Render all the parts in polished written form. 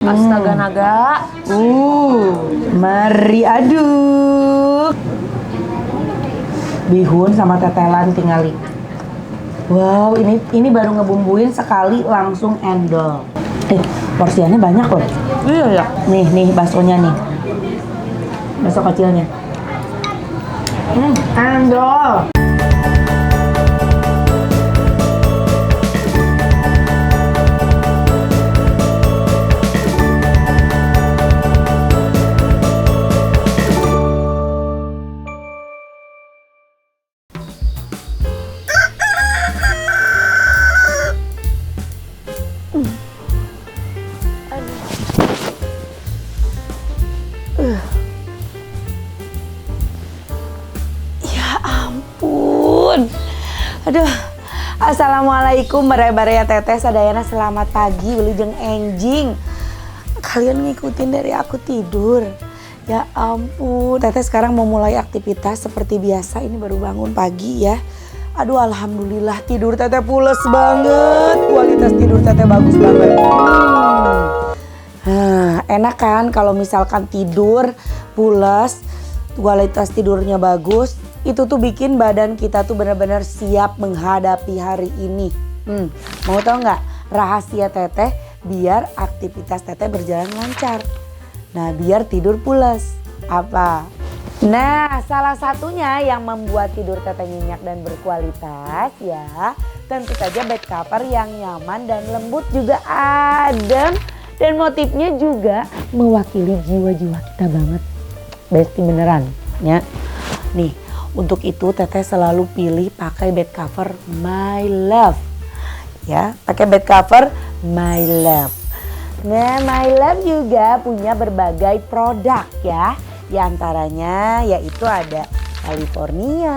Astaga naga. Mari aduk. Bihun sama tetelan tingali. Wow, ini baru ngebumbuin sekali langsung endol. Porsiannya banyak loh. Iya ya. Nih baksonya nih. Bakso kecilnya. Endol. Ya ampun. Aduh. Assalamualaikum baraya teteh sadayana, selamat pagi wilujeng enjing. Kalian ngikutin dari aku tidur. Ya ampun, teteh sekarang mau mulai aktivitas seperti biasa. Ini baru bangun pagi ya. Aduh alhamdulillah tidur teteh pules banget. Kualitas tidur teteh bagus banget. Enak kan kalau misalkan tidur pules, kualitas tidurnya bagus, itu tuh bikin badan kita tuh benar-benar siap menghadapi hari ini. Mau tau nggak rahasia teteh biar aktivitas teteh berjalan lancar? Nah biar tidur pules apa? Nah salah satunya yang membuat tidur teteh nyenyak dan berkualitas ya tentu saja bed cover yang nyaman dan lembut juga adem. Dan motifnya juga mewakili jiwa-jiwa kita banget. Besti beneran ya. Nih untuk itu teteh selalu pilih pakai bed cover My Love. Ya pakai bed cover My Love. Nah My Love juga punya berbagai produk ya. Di antaranya yaitu ada California,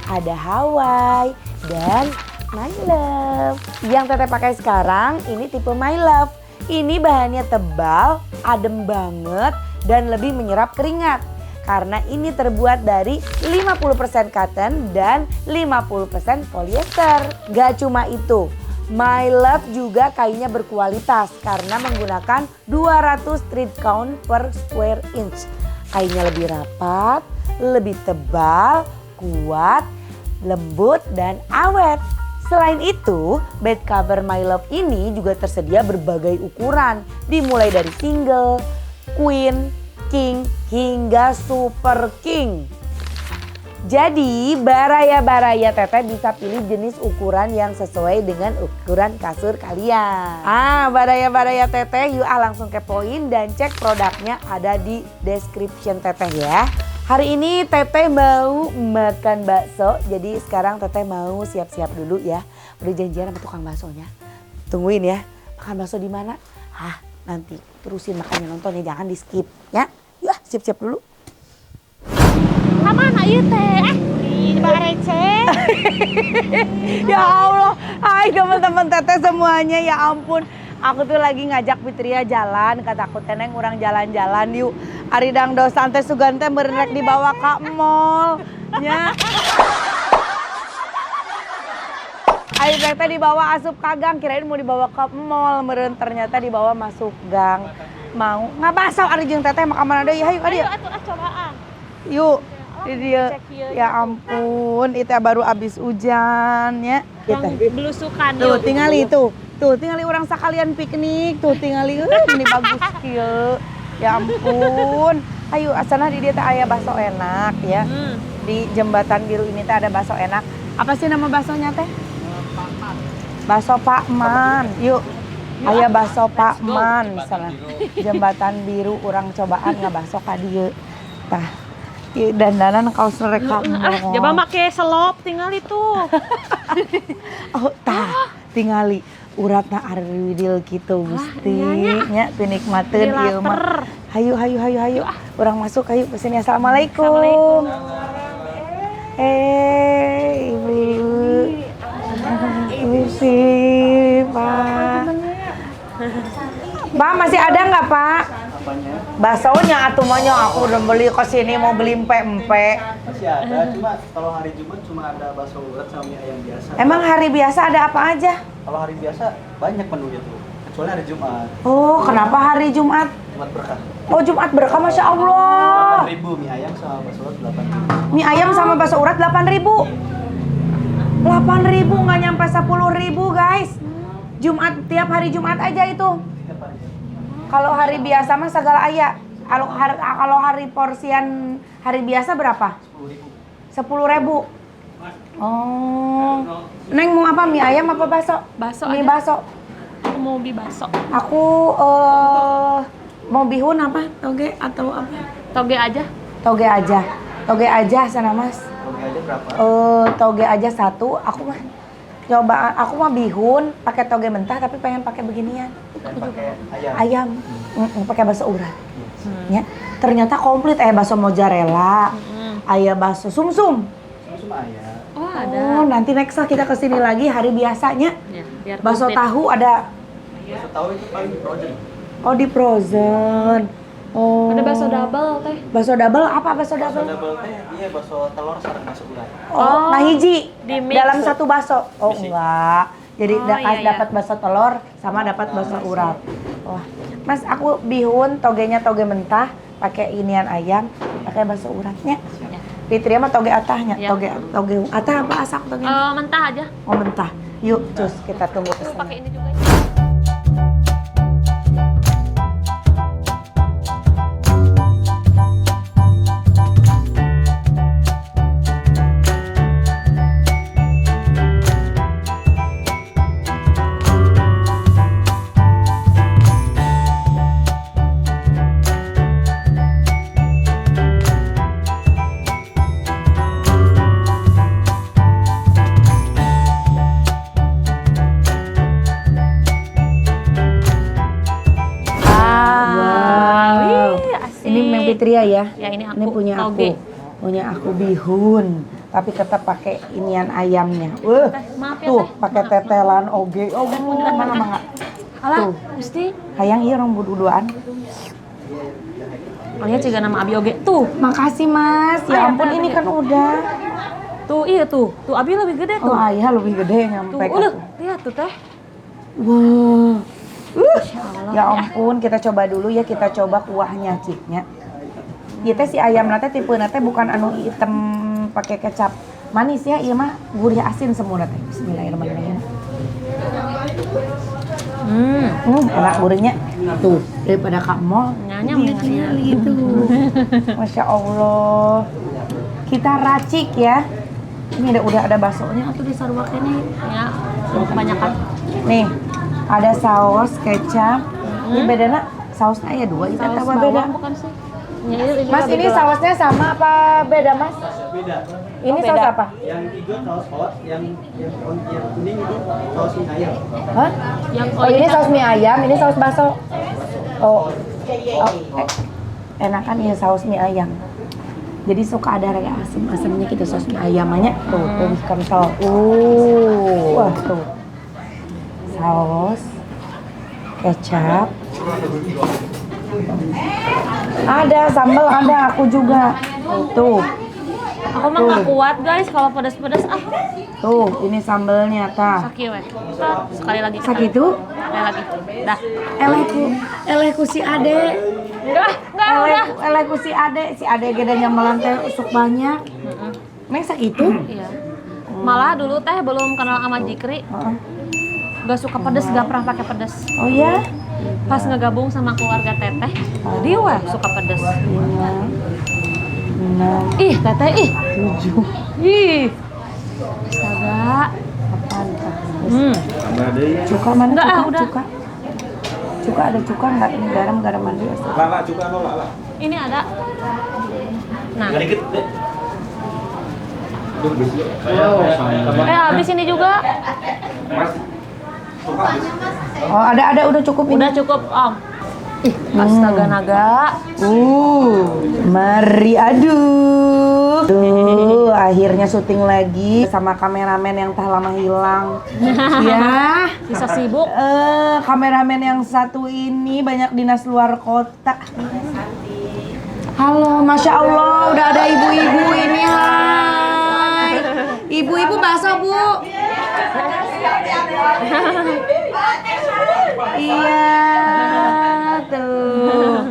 ada Hawaii, dan My Love. Yang teteh pakai sekarang ini tipe My Love. Ini bahannya tebal, adem banget, dan lebih menyerap keringat. Karena ini terbuat dari 50% cotton dan 50% polyester. Gak cuma itu, My Love juga kainnya berkualitas karena menggunakan 200 thread count per square inch. Kainnya lebih rapat, lebih tebal, kuat, lembut, dan awet. Selain itu, bed cover My Love ini juga tersedia berbagai ukuran, dimulai dari single, queen, king, hingga super king. Jadi, baraya teteh bisa pilih jenis ukuran yang sesuai dengan ukuran kasur kalian. Baraya teteh, yuk langsung kepoin dan cek produknya ada di description teteh ya. Hari ini teteh mau makan bakso, jadi sekarang teteh mau siap-siap dulu ya. Udah janjian sama tukang baksonya. Tungguin ya, makan bakso di mana? Nanti terusin makannya nonton ya, jangan di skip ya. Yuk siap-siap dulu. Kamana ieu teh? Mbak receh. Ya Allah, hai teman-teman teteh semuanya, ya ampun. Aku tuh lagi ngajak Fitria jalan, kataku teneng orang jalan-jalan yuk. Aridang dosan teh sugan teh meureun rek dibawa ka mall nya. Ari teh dibawa asup ka gang, kirain mau dibawa ke mall, meureun ternyata dibawa masuk gang. Mau ngabasaw ari jeung teteh mah ka mana deui? Hayu ka dieu. Ayo atuh cobaan. Yuk. Di dia. Ya ampun, itu baru abis hujan ya. Yang belusukan Tuh, yuk. tingali itu. Tuh, tingali orang sekalian piknik. Tuh, tingali ini bagus kieu. Ya ampun. Ayo asana di dia teh aya bakso enak ya. Di Jembatan Biru ini teh ada bakso enak. Apa sih nama baksonya teh? Bakso Pak Man. Yuk. Aya bakso Pak Man misalnya. Jembatan Biru orang cobaan ngabakso ka dieu. Tah. Dandanan kaos rekam. Coba make selop tinggal itu. Oh, tah, tingali uratna ari widil kitu Gusti nya teu nikmateun ieu mah. Hayu. Urang masuk hayu pesen. Assalamualaikum. Ibu. Pak. Pak masih ada nggak Pak? Baksonya atuh mah aku udah beli ke sini mau beli empe-empe. Masih ada, cuma kalau hari Jumat cuma ada bakso urat sama mie ayam biasa. Emang hari biasa ada apa aja? Kalau hari biasa banyak menunya tuh. Soalnya hari Jumat. Oh, kenapa hari Jumat? Jumat berkah. Oh, Jumat berkah, Masya Allah. 8.000 mie ayam sama bakso urat 8.000. Mie ayam sama bakso urat 8.000. 8.000 nggak nyampe 10.000 guys. Jumat, tiap hari Jumat aja itu. Tiap hari. Kalau hari biasa mah segala aya. Kalau hari porsian hari biasa berapa? 10.000. Oh. Neng mau apa? Mie ayam apa bakso? Bakso Mie aja. bakso. Aku mau beli bakso. Aku mau bihun apa? Toge atau apa? Toge aja. Toge aja. Toge aja sana Mas. Toge aja berapa? Toge aja satu. Aku mah coba, aku mah bihun pakai toge mentah tapi pengen pakai beginian. Dan pakai ayam. Ayam. Pakai bakso urat. Ya. Ternyata komplit bakso mozzarella. Ayam bakso sumsum. Cuma ayam. Oh, ada. Oh, nanti next kita kesini lagi hari biasanya. Ya, biar Bakso komplit. tahu ada. Bakso tahu itu paling frozen. Oh, di frozen. Oh. Ada bakso double teh. Bakso double apa bakso Bakso double? double teh, iya bakso telur sareng bakso urat. Oh, nah hiji di mix. dalam satu bakso. Oh, Bisi. enggak. Jadi Oh, iya, iya. dapat bakso telur sama dapat bakso urat. Wah. Mas, aku bihun togenya toge mentah, pakai inian ayam, pakai bakso uratnya. Ya. Fitria mah toge atahnya, Ya. toge atah apa asak toge? Mentah aja. Oh, mentah. Yuk, cus kita tunggu Tuh kesana. pakai ini juga. Wow. Wih, asik. Ini Mem Fitria ya. Ya, ini aku. Ini punya Toge. aku. Punya aku bihun, tapi tetap pakai inian ayamnya. Maaf ya, Tuh, Teh. pakai tetelan oge. Oh, mana mangga. Alah, Tuh. mesti. Hayang ieu rong duduan. Oh ya, ciga nama Abi oge. Tuh, Makasih, Mas. Ya Ayam ampun, tadi. ini kan udah. tuh iya tuh. Tuh Abi lebih gede tuh. Oh, ayah lebih gede Tuh, nyampe ke udah. aku. Lihat tuh teh. Wow. Allah. Ya ampun, kita coba dulu ya, kita coba kuahnya ciknya. Ieu teh si ayam nate tipe nate bukan anu hitam pakai kecap manis ya, ieu mah gurih asin semua teh. Bismillahirrahmanirrahim. Enak gurihnya. Tuh, daripada Kak Mall. Nyanyam ya. Gitu. Masya Allah. Kita racik ya. Ini udah ada baksonya atau di sarwakannya. Ya, kebanyakan. Nih, ada saus kecap. Ini bedanya sausnya ya dua, itu Saus apa beda? bawang bukan sih? Ya, ini Mas, lebih ini gelap. sausnya sama apa beda, Mas? Beda. Ini Oh, saus beda. apa? Yang hijau saus hot, yang kuning itu saus mie ayam. Hah? Yang Oh, ini saus mie ayam, ini saus bakso. Oh, enakan ya saus mie ayam. Jadi suka ada rasa asam-asamnya gitu saus mie ayamannya. Tuh, lebih kental. Wah, tuh. Saus kecap. Ada sambal, ada aku juga. Tuh. Aku mah nggak kuat guys kalau pedas-pedas Tuh, ini sambelnya tah. sakit weh. Tat, sekali lagi. Sakitu? Sekali lagi. Dah. Eleku si Ade. Enggak udah. Eleku si Ade gedenya melantai usuk banyak. Neng sakitu? Iya. Malah dulu teh belum kenal sama Jikri, Heeh. gak suka pedas, gak pernah pakai pedas. Oh ya? Pas ngegabung sama keluarga teteh, dia weh suka pedas. 5, 6, Ih, teteh ih. 7, Ih. Astaga. 8. Cuka mana? Enggak, Cuka, udah. cuka. Cuka ada cuka nggak? Ini garam mandi. Lala juga lala. Ini ada. Nah. Enggak dikit deh. Habis ini juga. Oh, ada udah cukup ini. Udah cukup, Om. Ih, astaga naga. Mari aduh. Tuh, akhirnya syuting lagi sama kameramen yang tak lama hilang. Ya. Bisa sibuk. Kameramen yang satu ini banyak dinas luar kota. Halo, Masya Allah, udah ada ibu-ibu ini. Hai. Ibu-ibu bakso, Bu. Iya tuh.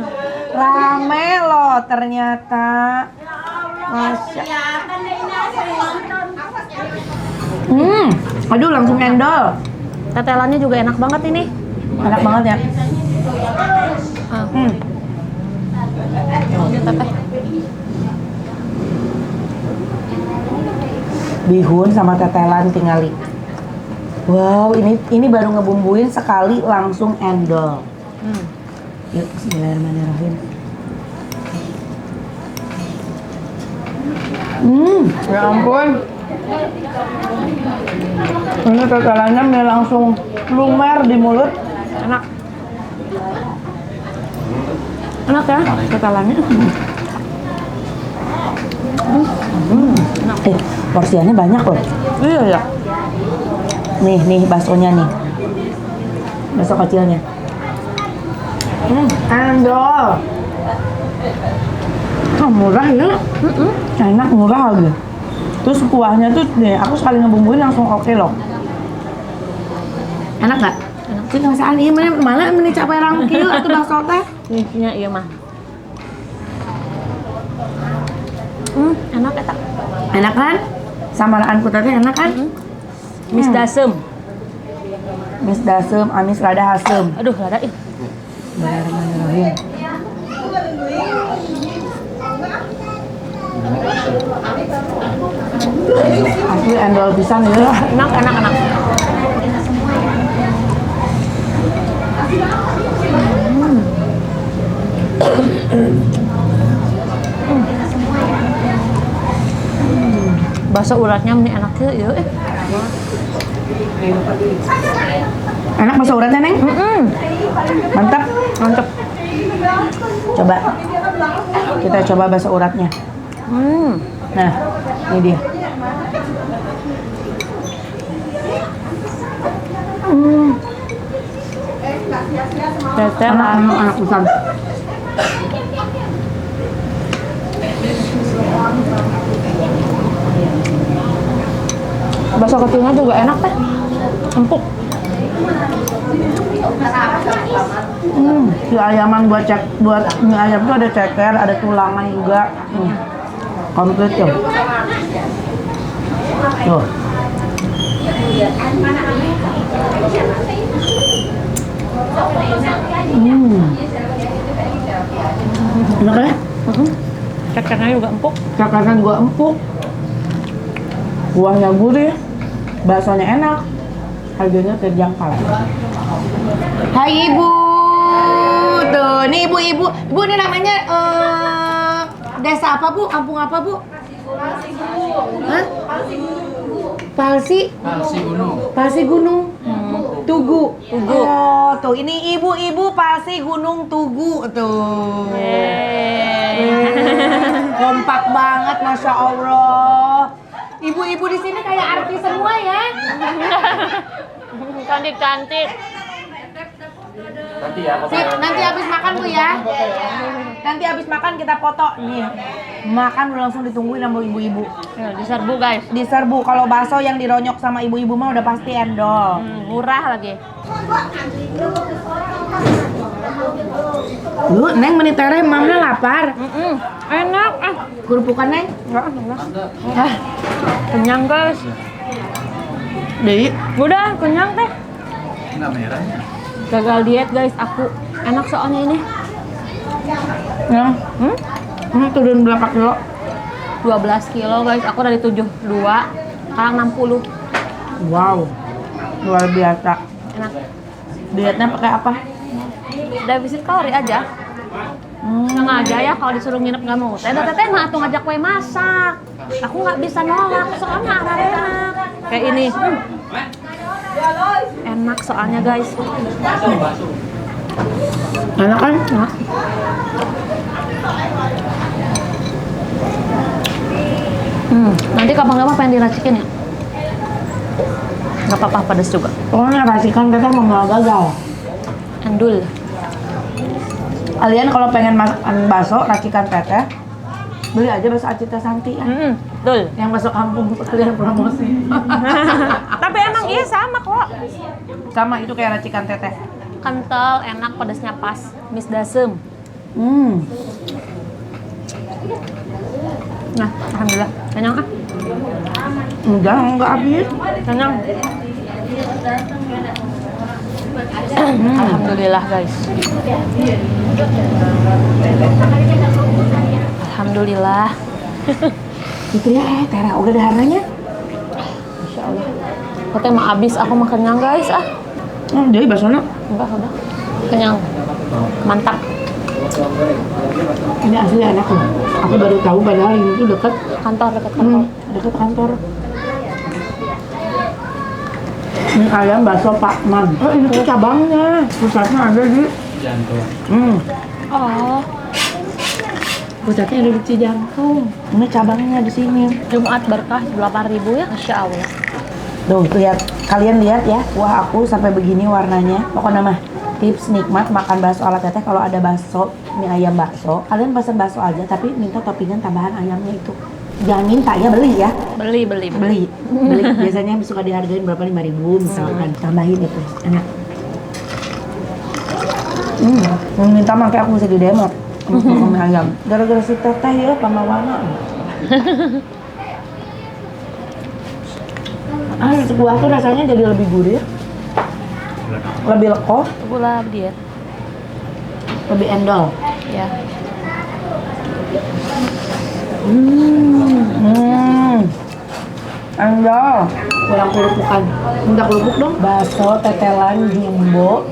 Rame loh ternyata. Masya. Aduh langsung endol. Tetelannya juga enak banget ini. Enak banget ya. Teteh. Bihun sama tetelan tinggali. Wow, ini baru ngebumbuin sekali langsung endol. Yuk, bismillahirrahmanirrahim. Ya ampun. Ini tetelannya nih langsung lumer di mulut. Enak. Enak ya tetelannya. Porsiannya banyak loh. Iya ya. Nih baksonya nih. Bakso kecilnya. Endol. Murah ya. Enak, murah lagi. Terus kuahnya tuh nih, aku sekali ngebumbuin langsung oke loh. Enak nggak? Enak. Sih ngasaan ini mana ini capai rangkil atau bakso teh? Isinya iya mah. Enak ya tak? Enak kan? Samaraanku teh enak kan? Mis dasem. Mis dasem, amis rada hasem. Aduh, lada ih. Bismillahirrahmanirrahim. Asli endol pisan ya. Enak. Bakso uratnya ini enak ya. Enak bakso uratnya, Neng? Mantap. Coba. Kita coba bakso uratnya. Nah, ini dia. Enak pisan. Bakso kecilnya juga enak teh. Empuk. Si ayaman buat mie ayam tuh ada ceker, ada tulangan juga. Komplit tuh. Tuh. Enak ya? Cekernya juga empuk. Cekernya juga empuk. Kuahnya gurih. Baksonya enak. Harganya terjangkau. Hai Ibu. Tuh, nih Ibu. Ibu ini namanya desa apa Bu? Kampung apa Bu? Hah? Palsi Gunung. Tugu. Oh, tuh ini ibu-ibu Palsi Gunung Tugu tuh. Kompak banget, Masya Allah. Ibu-ibu di sini kayak artis semua ya. Cantik. Sip, nanti habis makan Bu ya. Nanti habis makan kita foto nih. Makan udah langsung ditungguin sama ibu-ibu. Ya, diserbu guys. Diserbu. Kalau bakso yang dironyok sama ibu-ibu mah udah pasti endol. Murah lagi. Lu Neng menitere mamnya lapar. Enak. Kerupukan Neng? Ah, kenyang guys. Dewi. Udah kenyang teh. Nggak merah. Gagal diet guys aku. Enak soalnya ini. Ya. Turun berapa kilo? 12 kilo guys. Aku dari 72 sekarang 60. Wow. Luar biasa. Enak. Dietnya pakai apa? Defisit kalori aja. Sengaja ya kalau disuruh nginep nggak mau. Teteh mah tuh ngajak kue masak. Aku nggak bisa nolak soalnya enak. Kayak ini. Enak soalnya guys. Enak kan? Enak. Nanti kapan-kapan pengen diracikin ya? Nggak apa-apa, pedas juga. Pokoknya racikan kita mau gagal. Endul. Kalian kalau pengen makan bakso racikan teteh, beli aja bakso Acita Santi ya. Betul. Yang masuk kampung sekalian promosi. Tapi emang iya sama kok. Sama itu kayak racikan teteh. Kental, enak, pedasnya pas. Mis dasem. Nah, alhamdulillah. Kenyang ah. Enggak habis. Kenyang. Alhamdulillah guys. Alhamdulillah. Gitu ya, Tera udah ada harganya. Masya Allah. Katanya mau habis, aku mah kenyang guys ah. Jadi baksonya Enggak, udah. Kenyang. Mantap. ini asli enak loh. Aku baru tahu padahal ini tuh dekat Dekat kantor. dekat kantor. Ini ayam bakso Pakman. Oh ini tuh cabangnya. Pusatnya ada di Jantung. Oh, Pusatnya ada di Cijantung. Ini cabangnya di sini. Jumat berkah 8.000 ya, Masya Allah. Tuh lihat, kalian lihat ya. Wah aku sampai begini warnanya. Pokoknya mah tips nikmat makan bakso ala teteh. Kalau ada bakso, mie ayam bakso, kalian pesan bakso aja tapi minta toppingan tambahan ayamnya itu. Jangan minta ya, beli ya. Beli. Beli. Biasanya suka dihargain berapa, 5.000 misalkan. Tambahin itu, enak. Minta makanya aku bisa di demo untuk mie ayam. Gara-gara si teteh ya, pamawana. Sebuah tuh rasanya jadi lebih gurih, lebih lekoh, Gula diet. lebih endol. Ya. Endol. Kurang kerupukan. Minta kerupuk dong. Bakso tetelan jumbo,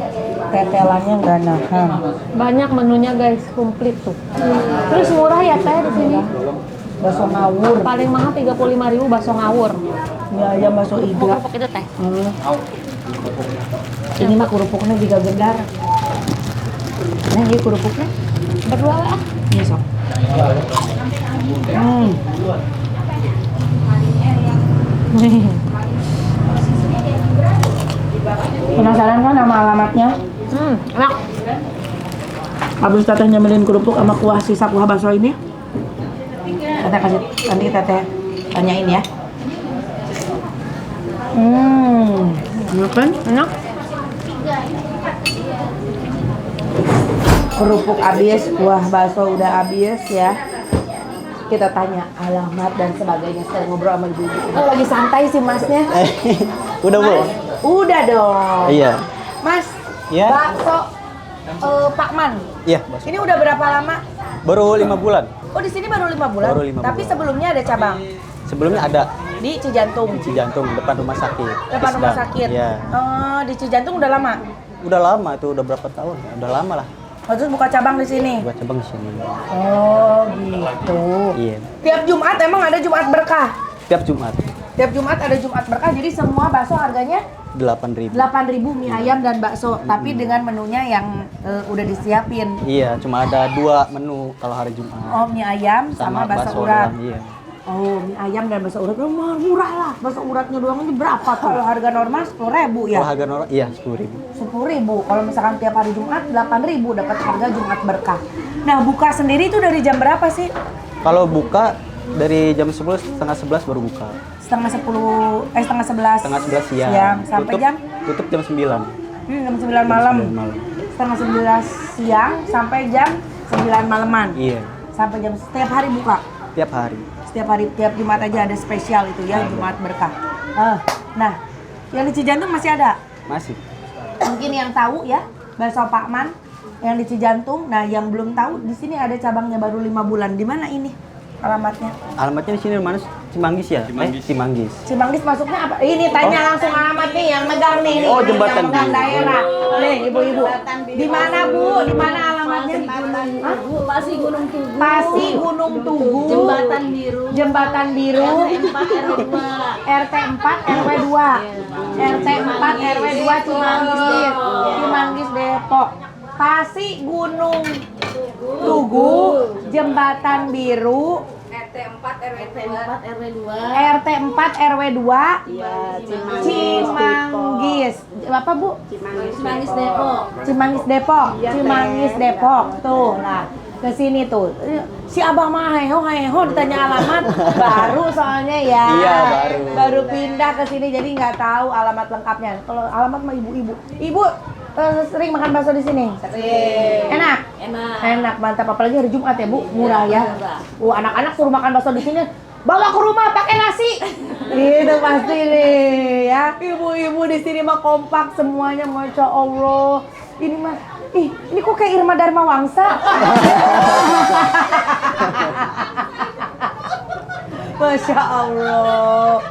tetelannya nggak nahan. Banyak menunya guys, komplit tuh. Terus murah ya teh di sini. Bakso ngawur, Paling mahal 35.000 bakso ngawur. mie ayam bakso iga. Kerupuk itu teh. Ini mah kerupuknya juga gendar. Nah, ini kerupuknya. Berdua ah. Ini sok. Penasaran kan sama alamatnya? Enak. Habis teteh nyemilin kerupuk sama kuah sisa kuah bakso ini. Teteh kasih, nanti teteh tanyain ya. Enak kan? Enak. Kerupuk habis, kuah bakso udah habis ya. Kita tanya alamat dan sebagainya. Sekarang ngobrol sama ibu-ibu. Oh, lagi santai sih masnya. Udah Bu? Udah dong. Iya. Mas, Iya. bakso Pakman. Iya. Ini udah berapa lama? Baru 5 bulan. Oh, di sini baru 5 bulan. Baru 5 Tapi bulan. sebelumnya ada cabang Sebelumnya ada di Cijantung. di Cijantung depan rumah sakit. Depan rumah Isdan. sakit. Iya. Di Cijantung udah lama. Udah lama itu, udah berapa tahun? Udah lama lah. Oh, terus buka cabang di sini. Buat cabang di sini. Oh, gitu. Iya. Tiap Jumat emang ada Jumat berkah. Tiap Jumat Tiap Jumat ada Jumat berkah. Jadi semua bakso harganya 8.000. 8.000 mie ayam dan bakso, tapi dengan menunya yang udah disiapin. Iya, cuma ada 2 menu kalau hari Jumat. Oh, mie ayam sama bakso urat. doang, Iya. Oh, mie ayam dan bakso urat murah lah. Bakso uratnya doang ini berapa tuh? Kalau harga normal 10.000 ya. Kalau harga normal iya 10.000. 10.000. Kalau misalkan tiap hari Jumat 8.000 dapat harga Jumat berkah. Nah, buka sendiri itu dari jam berapa sih? Kalau buka dari jam 10 setengah 11 baru buka. Setengah 11 Setengah 11 siang. sampai Tutup- jam Tutup jam 9. jam 9 malam. 9 malam. Setengah 11 siang sampai jam 9 malaman. Iya. Sampai jam setiap hari buka. Tiap hari. Setiap hari, tiap Jumat aja ada spesial itu ya, Jumat berkah. Nah, yang di Cijantung masih ada. Masih. Mungkin yang tahu ya, bakso Pakman yang di Cijantung. Nah, yang belum tahu di sini ada cabangnya baru 5 bulan. Di mana ini alamatnya? Alamatnya di sini mana? Cimanggis ya? Cimanggis. Cimanggis masuknya apa? Ini tanya langsung alamat nih yang megang nih. Oh, nih, Jembatan yang megang Biru. daerah. Nih, ibu-ibu. Di mana Bu? Di mana alamatnya? Pasi Gunung Tugu. Pasi Gunung Tugu. Jembatan Biru. Jembatan Biru. RT 4 RW 2. RT 4 RW 2 Cimanggis. Cimanggis Depok. Pasi Gunung Tugu, Jembatan Biru, RT 4 RW 2. RT 4 RW 2, Iya, Cimanggis. Apa Bu? Cimanggis Depok. Cimanggis Depok. Cimanggis Depok. Tuh, nah. ke sini tuh. Si abang mah heho ditanya alamat baru soalnya ya. Iya, Baru pindah ke sini jadi nggak tahu alamat lengkapnya. Kalau alamat mah ibu-ibu. Ibu sering makan bakso di sini? Sering. Enak? Enak. Mantap. Apalagi hari Jumat ya, Bu. Murah ya. Murah. Anak-anak suruh makan bakso di sini. Bawa ke rumah pakai nasi. Itu pasti nih ya. Ibu-ibu di sini mah kompak semuanya, Masya Allah. Ini mah, ini kok kayak Irma Dharma Wangsa. Masya Allah.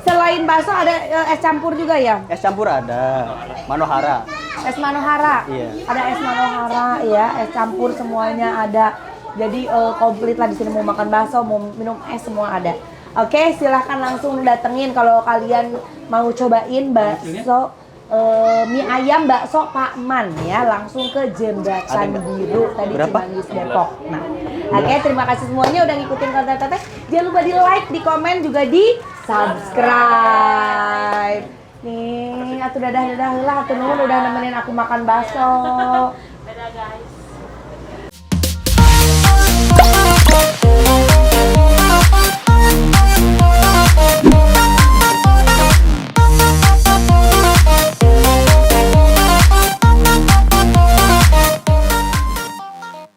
Selain bakso ada es campur juga ya? Es campur ada, Manohara. Es Manohara. Iya. Ada es Manohara ya, es campur semuanya ada. Jadi komplit lah di sini, mau makan bakso, mau minum es semua ada. Oke, silahkan langsung datengin kalau kalian mau cobain bakso mie ayam bakso Pak Man ya, langsung ke Jembatan Biru tadi Berapa? Cimanggis Depok. Nah, oke, terima kasih semuanya udah ngikutin konten Teteh. Jangan lupa di like, di komen juga di subscribe. Nih, atuh dadah lah, atuh nuhun udah nemenin aku makan bakso. Dadah guys.